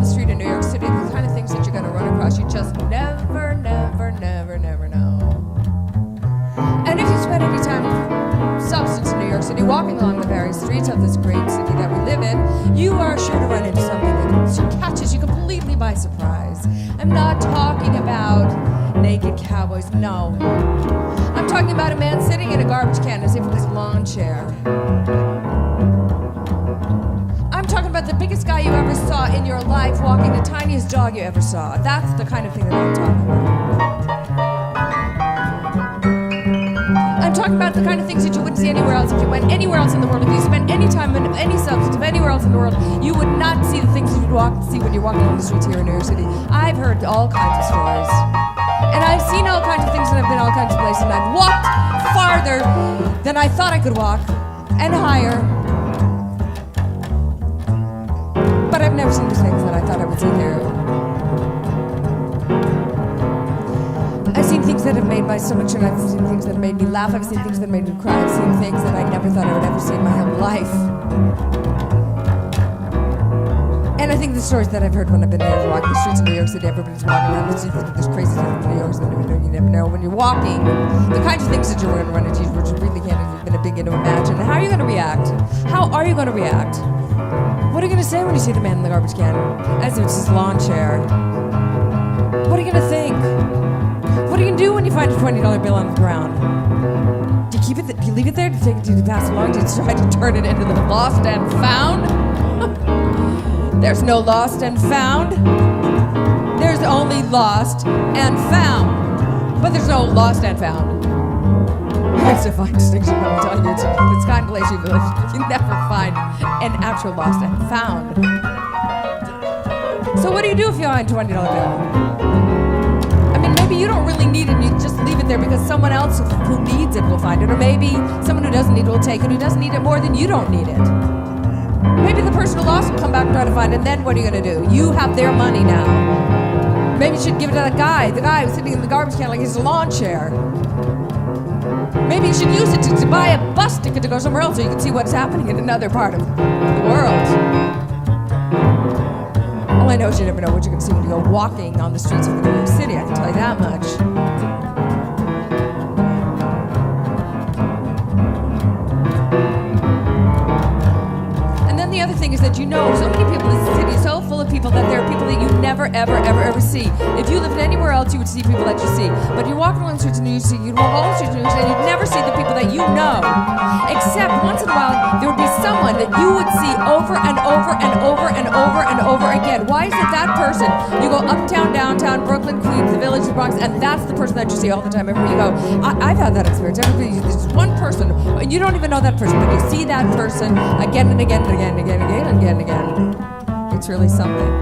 street in New York City, the kind of things that you're going to run across, you just never know. And if you spend any time of substance in New York City, walking along the various streets of this great city that we live in, you are sure to run into something that catches you completely by surprise. I'm not talking about naked cowboys, no. I'm talking about a man sitting in a garbage can as if it was a lawn chair. I'm talking about the biggest guy you ever saw in your life walking the tiniest dog you ever saw. That's the kind of thing that I'm talking about. I'm talking about the kind of things that you wouldn't see anywhere else. If you went anywhere else in the world, if you spent any time in any substance of anywhere else in the world, you would not see the things you would see when you're walking on the streets here in New York City. I've heard all kinds of stories. And I've seen all kinds of things, and I've been all kinds of places, and I've walked farther than I thought I could walk, and higher. But I've never seen the things that I thought I would see here. I've seen things that have made my stomach turn. I've seen things that have made me laugh. I've seen things that made me cry. I've seen things that I never thought I would ever see in my whole life. And I think the stories that I've heard when I've been there walking the streets of New York City, everybody's walking around the streets, there's crazy stuff in New York City, you never know. When you're walking, the kinds of things that you're going to run into, which you really can't even begin to imagine. How are you going to react? How are you going to react? What are you going to say when you see the man in the garbage can? As if it's his lawn chair. What are you going to think? What are you going to do when you find a $20 bill on the ground? Do you keep it? Do you leave it there? Do you pass it along? Do you try to turn it into the lost and found? There's no lost and found. There's only lost and found. But there's no lost and found. It's a fine distinction, I'm telling you. It's the kind of place you live. You never find an actual lost and found. So what do you do if you find a $20 bill? I mean, maybe you don't really need it and you just leave it there because someone else who needs it will find it. Or maybe someone who doesn't need it will take it, who doesn't need it more than you don't need it. Maybe the person who lost will come back and try to find it, and then what are you going to do? You have their money now. Maybe you should give it to that guy, the guy who's sitting in the garbage can like he's a lawn chair. Maybe you should use it to buy a bus ticket to go somewhere else so you can see what's happening in another part of the world. All I know is you never know what you're going to see when you go walking on the streets of New York City, I can tell you that much. The other thing is that you know so many people in this city is so full of people that there are people that you never, ever see. If you lived anywhere else, you would see people that you see. But you're walking along the streets in New York City, you'd walk all the streets in New York City, and you'd never see the people that you know. Except once in a while, there would be someone that you would see over and over and over and over and over again. Why is it that person? You go uptown, downtown, Brooklyn, Queens, the Village, the Bronx, and that's the person that you see all the time. Everywhere you go. I've had that experience. There's one person, and you don't even know that person, but you see that person again and again and again and again. Again. It's really something.